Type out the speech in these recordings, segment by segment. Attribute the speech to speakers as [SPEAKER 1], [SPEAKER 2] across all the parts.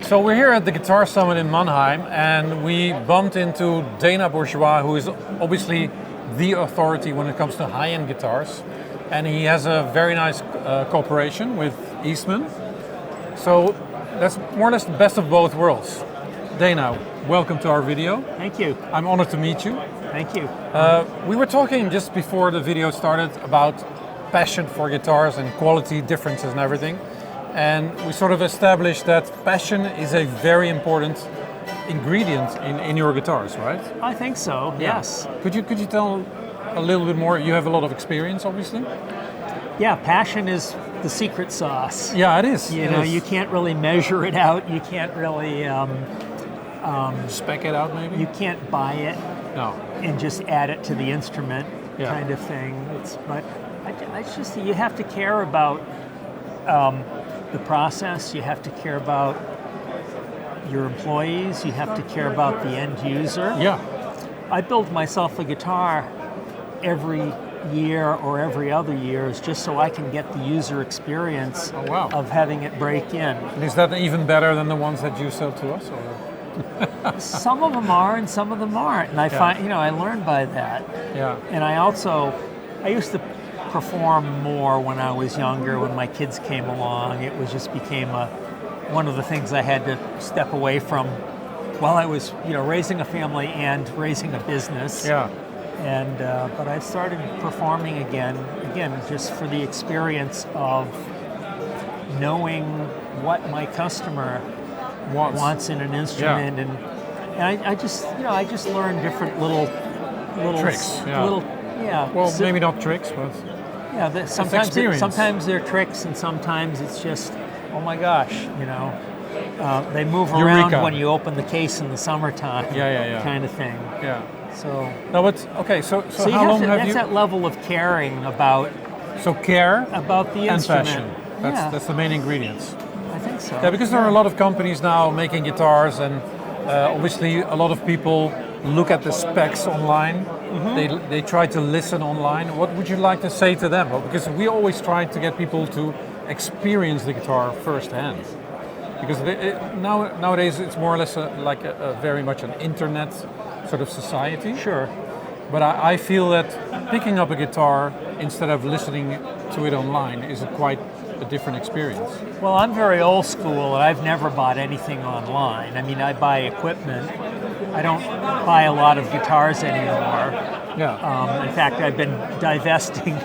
[SPEAKER 1] So we're here at the Guitar Summit in Mannheim, and we bumped into Dana Bourgeois, who is obviously the authority when it comes to high-end guitars. And he has a very nice cooperation with Eastman. So that's more or less the best of both worlds. Dana, welcome to our video.
[SPEAKER 2] Thank you.
[SPEAKER 1] I'm honored to meet you.
[SPEAKER 2] Thank you.
[SPEAKER 1] We were talking just before the video started about passion for guitars and quality differences and everything. And we sort of established that passion is a very important ingredient in your guitars, right?
[SPEAKER 2] I think so, yes.
[SPEAKER 1] Could you tell a little bit more? You have a lot of experience, obviously.
[SPEAKER 2] Yeah, passion is the secret sauce.
[SPEAKER 1] Yeah, it is.
[SPEAKER 2] You know, you can't really measure it out. You can't really...
[SPEAKER 1] spec it out, maybe?
[SPEAKER 2] You can't buy it and just add it to the instrument kind of thing. But it's just, you have to care about the process, you have to care about your employees, you have to care about the end user.
[SPEAKER 1] Yeah.
[SPEAKER 2] I build myself a guitar every year or every other year just so I can get the user experience of having it break in.
[SPEAKER 1] And is that even better than the ones that you sell to us? Or?
[SPEAKER 2] Some of them are and some of them aren't. And I find, I learned by that.
[SPEAKER 1] Yeah.
[SPEAKER 2] And I used to perform more when I was younger. When my kids came along, it became one of the things I had to step away from while I was, raising a family and raising a business.
[SPEAKER 1] Yeah.
[SPEAKER 2] And but I started performing again, just for the experience of knowing what my customer wants in an instrument, and I just learned different little
[SPEAKER 1] tricks. Well, maybe not tricks, but
[SPEAKER 2] sometimes they're tricks, and sometimes it's just, oh my gosh, they move around when you open the case in the summertime. Kind of thing.
[SPEAKER 1] Yeah.
[SPEAKER 2] So
[SPEAKER 1] no, but okay. So
[SPEAKER 2] you
[SPEAKER 1] how long have
[SPEAKER 2] that's
[SPEAKER 1] you?
[SPEAKER 2] that level of caring about.
[SPEAKER 1] So care
[SPEAKER 2] about the
[SPEAKER 1] and
[SPEAKER 2] instrument.
[SPEAKER 1] Passion. That's the main ingredients.
[SPEAKER 2] I think so.
[SPEAKER 1] Yeah, because there are a lot of companies now making guitars, and obviously a lot of people look at the specs online. Mm-hmm. They try to listen online. What would you like to say to them? Well, because we always try to get people to experience the guitar firsthand. Because nowadays it's more or less like very much an internet sort of society.
[SPEAKER 2] Sure.
[SPEAKER 1] But I feel that picking up a guitar instead of listening to it online is quite a different experience.
[SPEAKER 2] Well, I'm very old school, and I've never bought anything online. I mean, I buy equipment. I don't buy a lot of guitars anymore.
[SPEAKER 1] Yeah.
[SPEAKER 2] In fact, I've been divesting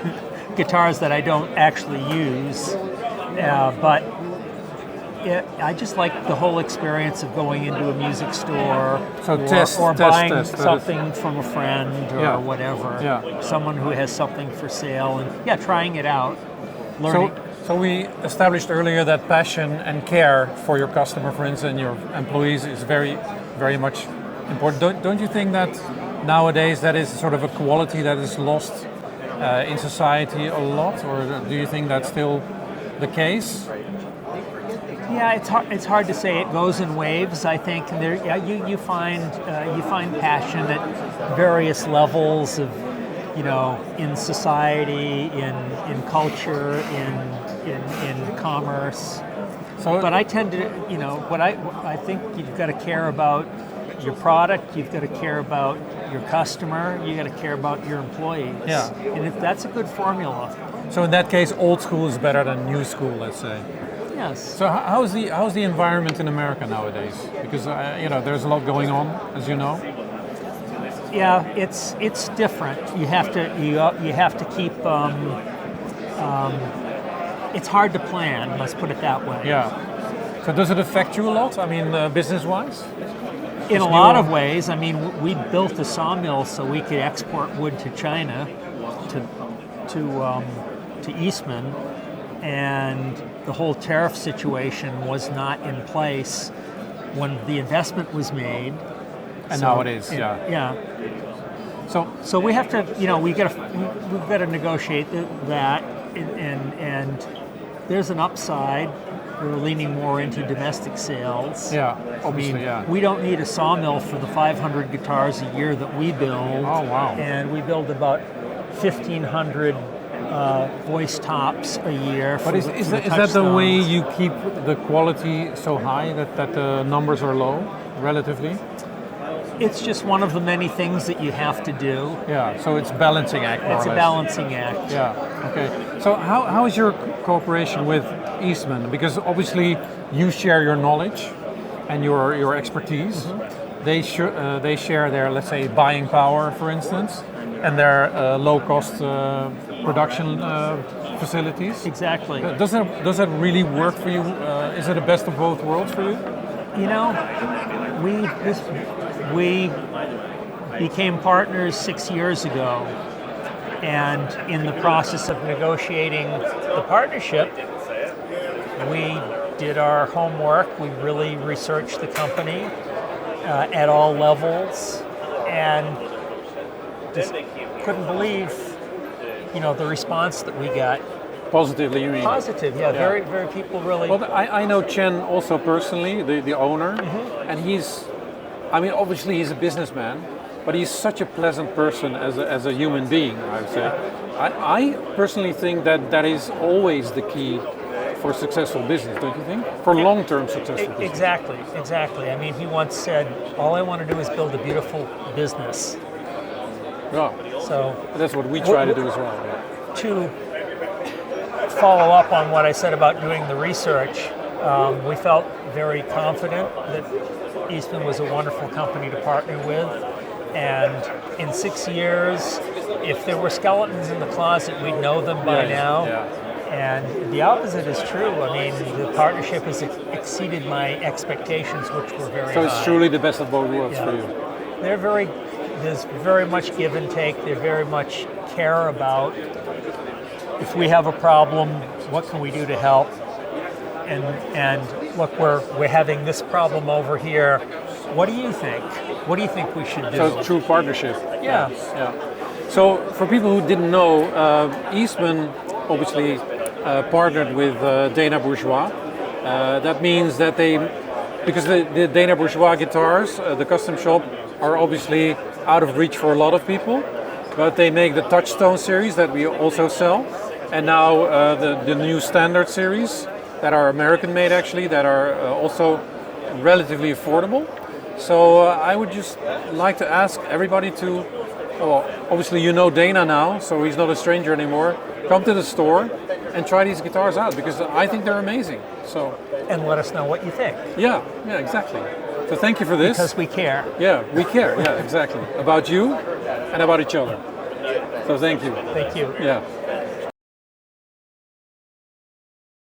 [SPEAKER 2] guitars that I don't actually use. But I just like the whole experience of going into a music store or buying something from a friend or whatever.
[SPEAKER 1] Yeah.
[SPEAKER 2] Someone who has something for sale, and trying it out, learning.
[SPEAKER 1] So we established earlier that passion and care for your customer, for instance, and your employees is very, very much important. Don't you think that nowadays that is sort of a quality that is lost in society a lot, or do you think that's still the case?
[SPEAKER 2] Yeah, it's hard to say. It goes in waves. I think you find passion at various levels of, in society, in culture, in commerce. But I tend to, I think you've got to care about your product. You've got to care about your customer. You got to care about your employees.
[SPEAKER 1] Yeah.
[SPEAKER 2] And that's a good formula.
[SPEAKER 1] So in that case, old school is better than new school, let's say.
[SPEAKER 2] Yes.
[SPEAKER 1] So how's the environment in America nowadays? Because there's a lot going on, as you know.
[SPEAKER 2] Yeah, it's different. You have to keep. It's hard to plan. Let's put it that way.
[SPEAKER 1] Yeah. So does it affect you a lot? I mean, business-wise?
[SPEAKER 2] In a lot of ways. I mean, we built a sawmill so we could export wood to China, to Eastman, and the whole tariff situation was not in place when the investment was made.
[SPEAKER 1] And now it is. Yeah.
[SPEAKER 2] So we have to, we've got to negotiate that, and there's an upside. We're leaning more into domestic sales.
[SPEAKER 1] Yeah, obviously,
[SPEAKER 2] we don't need a sawmill for the 500 guitars a year that we build.
[SPEAKER 1] Oh, wow.
[SPEAKER 2] And we build about 1,500 voice tops a year.
[SPEAKER 1] But is that the way you keep the quality so high that the numbers are low, relatively?
[SPEAKER 2] It's just one of the many things that you have to do.
[SPEAKER 1] Yeah, so it's balancing act, more or
[SPEAKER 2] It's a
[SPEAKER 1] less.
[SPEAKER 2] balancing act.
[SPEAKER 1] Yeah, okay. So how is your cooperation with Eastman? Because obviously you share your knowledge and your expertise. They share their, let's say, buying power, for instance, and their low-cost production facilities.
[SPEAKER 2] Exactly.
[SPEAKER 1] Does that really work for you? Is it the best of both worlds for you?
[SPEAKER 2] You know, we became partners 6 years ago, and in the process of negotiating the partnership, we did our homework. We really researched the company at all levels, and just couldn't believe, the response that we got.
[SPEAKER 1] Positively, you mean?
[SPEAKER 2] Positive, yeah. Very, very people really.
[SPEAKER 1] Well, I know Chen also personally, the owner, and obviously he's a businessman, but he's such a pleasant person as a human being, I would say. I personally think that is always the key for successful business, don't you think? For long-term successful business.
[SPEAKER 2] Exactly. I mean, he once said, all I want to do is build a beautiful business.
[SPEAKER 1] Yeah.
[SPEAKER 2] So
[SPEAKER 1] that's what we try to do as well. Yeah.
[SPEAKER 2] To follow up on what I said about doing the research, we felt very confident that Eastman was a wonderful company to partner with, and in 6 years, if there were skeletons in the closet, we'd know them by now.
[SPEAKER 1] Yeah.
[SPEAKER 2] And the opposite is true. I mean, the partnership has exceeded my expectations, which were very high.
[SPEAKER 1] So it's truly the best of both worlds for you.
[SPEAKER 2] There's very much give and take. They very much care about, if we have a problem, what can we do to help? And look, we're having this problem over here. What do you think? What do you think we should do?
[SPEAKER 1] So true partnership.
[SPEAKER 2] Yeah.
[SPEAKER 1] So for people who didn't know, Eastman obviously partnered with Dana Bourgeois. That means that because the Dana Bourgeois guitars, the custom shop, are obviously out of reach for a lot of people, but they make the Touchstone series that we also sell, and now the new Standard series that are American made actually, that are also relatively affordable. So I would just like to ask everybody to, obviously you know Dana now, so he's not a stranger anymore. Come to the store and try these guitars out, because I think they're amazing. So
[SPEAKER 2] and let us know what you think.
[SPEAKER 1] Yeah, exactly. So thank you for this.
[SPEAKER 2] Because we care.
[SPEAKER 1] Yeah, we care. Yeah, exactly. About you and about each other. So thank you.
[SPEAKER 2] Thank you.
[SPEAKER 1] Yeah.